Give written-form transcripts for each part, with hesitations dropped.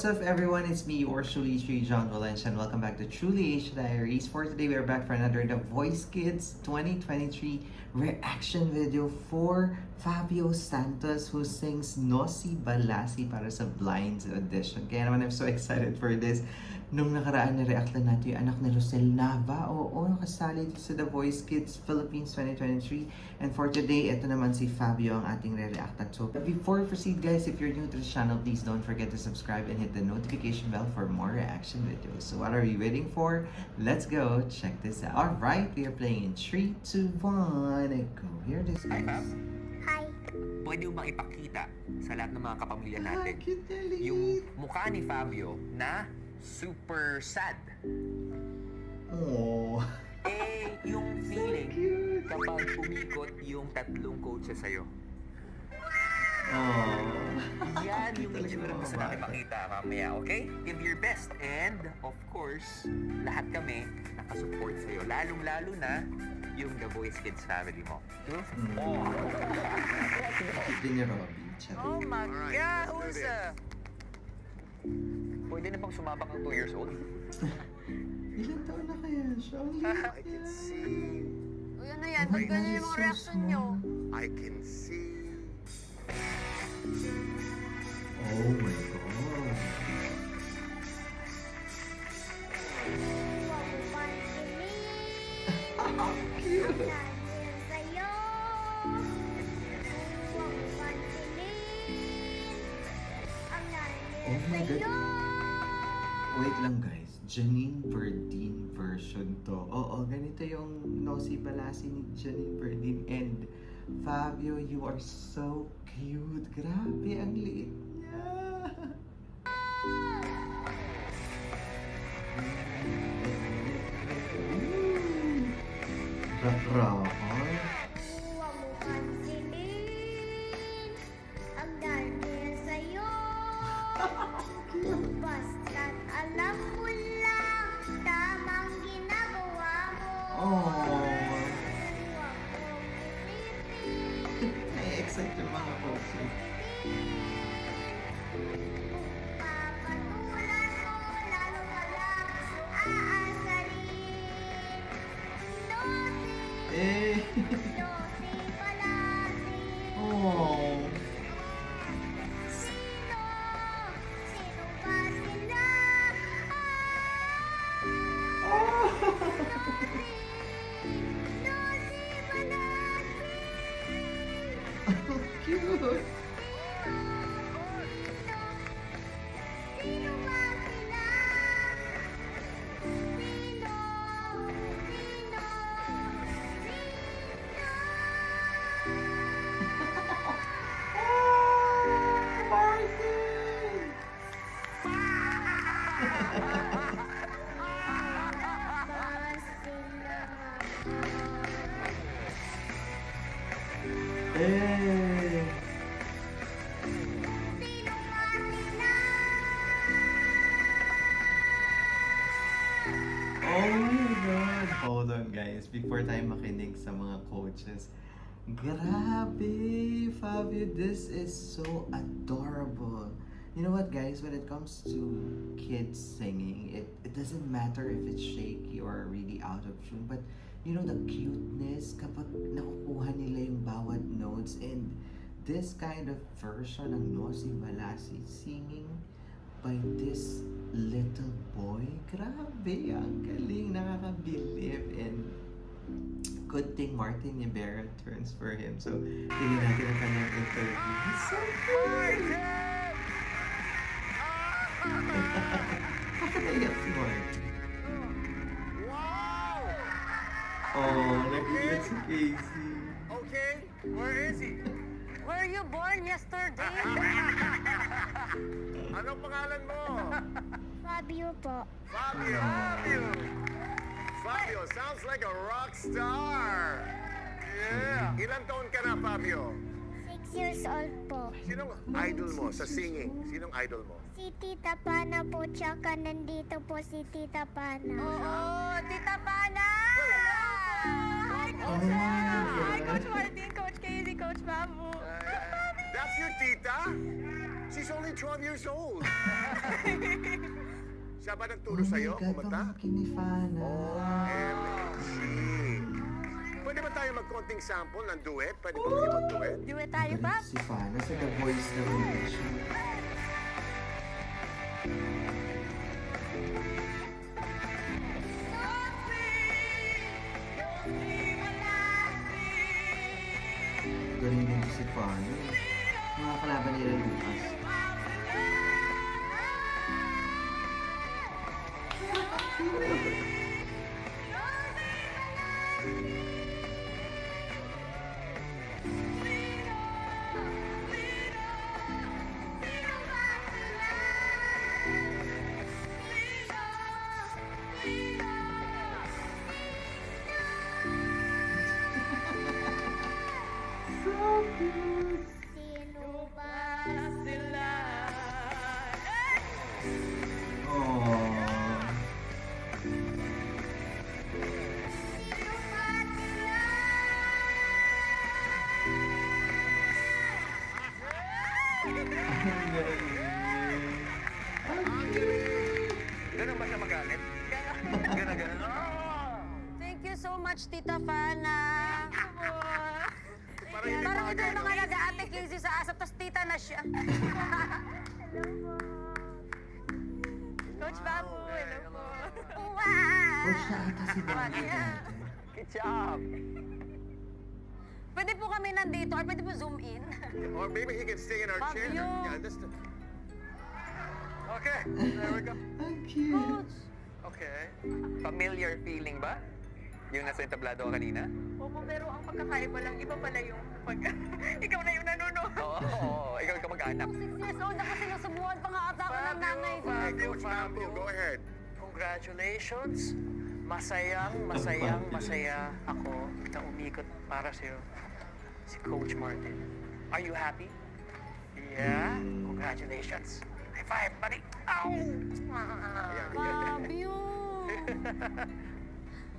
up, everyone? It's me, yours truly, Sri John Valencia, and welcome back to Truly Asia Diaries. For today, we're back for another The Voice Kids 2023 reaction video for Fabio Santos, who sings Nosy Balasi para sa Blinds audition. Kaya naman, I'm so excited for this. Nung nakaraan, na-react lang natin yung anak ni Rosel Nava. Oo, nakasali sa The Voice Kids Philippines 2023. And for today, ito naman si Fabio ang ating re-reactan. So, before we proceed, guys, if you're new to this channel, please don't forget to subscribe and hit the notification bell for more reaction videos. So, what are you waiting for? Let's go check this out. Alright, we are playing in 3, 2, 1, and go. Here this Hi, Fab. is. Hi. Pwede mo bang ipakita sa lahat ng mga kapamilya natin cute na liit. yung mukha ni Fabio na super sad? Oh. Yung feeling cute. kapag umikot yung tatlong coaches sa'yo. Oh. Yan yung Talaga itsura mga gusto namin bata. makita mamaya, okay? Give your best. And, of course, lahat kami nakasupport sa'yo. Lalong-lalo na yung The Voice Kids family mo. Oh. Cute din ni Robby. Chat. Oh my God! Who's Pwede na bang sumabak ng 2 years old? Ilan taon na kaya siya? Ang liit I can niya. see. Uy, ano yan? Oh my Ba't ganyan God, yung it's mga so reaction nyo? small. I can see. Oh my God. Huwag mo pansinin Ang cute. dahil sa'yo. Huwag mo pansinin ang Oh dahil my God. sa'yo. Wait lang, guys. Janine Verdine version to. Oo, ganito yung Nosy Balasi ni Janine Verdine. And Fabio, you are so cute. Grabe, ang liit niya. Rakrahan. Huwag mo pansinin ang dahil sa'yo. Basta't alam mo lang tamang ginagawa mo. Oh. Huwag mong isipin Na-excite yung mga coaches. papatulan mo lalo ka lang aasarin. Eh. Nosy Balasi. Oh. Sino? Sino ba sila? Nosy Balasi. Cute. Sino ba sila? Sino? Sino? Eh. Sino nga sila? Oh my God! Hold on, guys. Before tayo makinig sa mga coaches. Grabe! Fabio, this is so adorable. You know what, guys? When it comes to kids singing, it doesn't matter if it's shaky or really out of tune. But, you know, the cuteness kapag nakukuha nila yung bawat notes. And this kind of version ng Nosy Balasi singing by this little boy. Grabe, ang galing, nakakabilib. And good thing Martin Rivera turns for him. So, tingnan natin ang kanyang interview. He's so cute! Bakit naiyak si Martin? Wow! Oh, nag-iyak si Casey. Okay, where is he? Were you born yesterday? Anong pangalan mo? Fabio po. Fabio. Fabio, sounds like a rock star. Yeah. Ilang taon ka na, Fabio? 6 years old po. Sinong idol mo sa singing? Sinong idol mo? Si Tita Pana po, tsaka nandito po si Tita Pana. Oo, Tita Pana! Hi, Oh my God. Hi, Coach Martin, Coach Casey, Coach Babu. That's your tita? She's only 12 years old. Siya ba nagturo Oh my sa'yo God, kumanta? pamakin ni Fana. OMG. Pwede ba tayo mag-konting sample ng duet? Pwede ba kayo mag-duet? Duet tayo, Galing Pap. si Fana sa The Voice naman siya. Galing din si Fana. Mga kalaban nila Lucas. Sino ba? Aww. Sino ba sila? Ang galing. Ganun ba siya magalit? Ganun. Thank you so much, Tita Fana. Parang hindi Parang ito bagay, yung no? mga nag-ate Casey sa asap, tapos tita na siya. Coach Babu, hello po. Coach na ata si Bobby. Good job. Pwede po kami nandito, or pwede po zoom in. Or maybe he can stay in our chair. Fabio. Yeah, Okay, there we go. Ang cute. Coach. Okay. Familiar feeling ba? Yung nasa entablado ka kanina? Opo, pero ang pagkakaiba lang, iba pala yung pag ikaw na yung nanonood. Oo. Ikaw yung kamag-anak. 6 years old ako, sinusubuhan pa nga ata ako ng nanay ko. Coach Bamboo, go ahead. Congratulations. Masaya ako na umikot para sa'yo si Coach Martin. Are you happy? Yeah? Congratulations. High five, buddy. Ow! Fabio.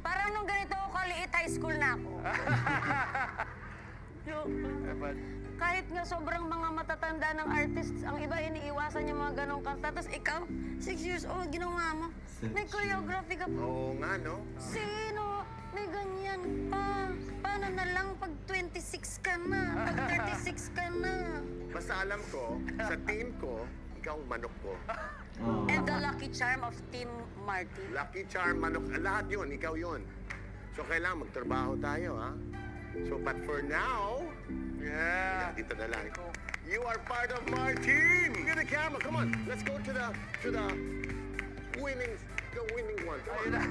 Parang nung ganito ako kaliit, high school na ako. Kahit nga sobrang mga matatanda ng artists, ang iba iniiwasan yung mga ganong kanta. Tapos ikaw, 6 years old, ginawa mo. May choreography ka pa. Oo nga, no? Sino? May ganyan pa. Paano na lang pag 26 ka na? Pag 36 ka na? Basta alam ko, sa team ko, ikaw ang manok ko. Oh. And the lucky charm of Team Martin. Lucky Charm, manok, lahat yun, ikaw yun. So kailangan magtrabaho tayo, ha? So, but for now, yeah, dito na lang. You are part of my team. Get the camera, come on. Let's go to the winning one. Come on.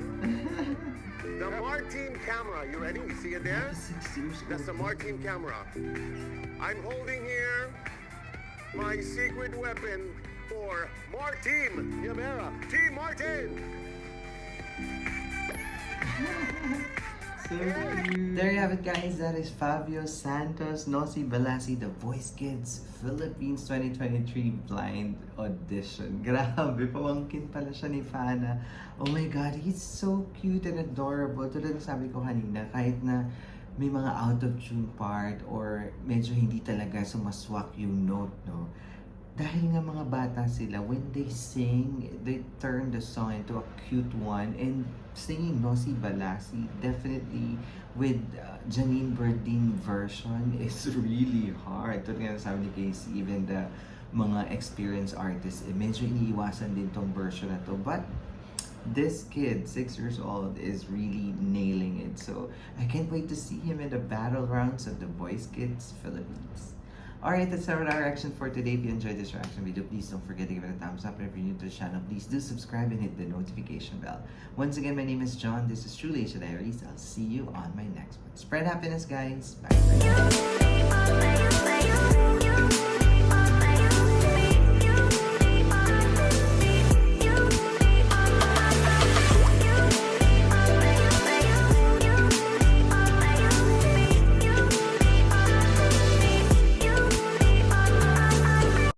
The Martin camera. You ready? You see it there? 6 years That's the old. Martin camera. I'm holding here my secret weapon for Martin Yamera. Team Martin. So cute. There you have it, guys. That is Fabio Santos, Nosy Balasi, The Voice Kids Philippines 2023 Blind Audition. Grabe, pamangkin pala siya ni Fana. Oh my God, he's so cute and adorable. Tulad ng sabi ko kanina, kahit na may mga out of tune part or medyo hindi talaga sumaswak yung note, no? Dahil nga mga bata sila, when they sing, they turn the song into a cute one. And singing Nosy Balasi, definitely with Janine Berdine version is really hard. Tulad nga sabi ni Casey, even the mga experienced artists, medyo iniiwasan din tong version na to. But this kid, 6 years old, is really nailing it. So I can't wait to see him in the battle rounds of The Voice Kids Philippines. Alright, that's our reaction for today. If you enjoyed this reaction video, please don't forget to give it a thumbs up. And if you're new to the channel, please do subscribe and hit the notification bell. Once again, my name is John. This is Truly Asia Diaries. I'll see you on my next one. Spread happiness, guys. Bye. You,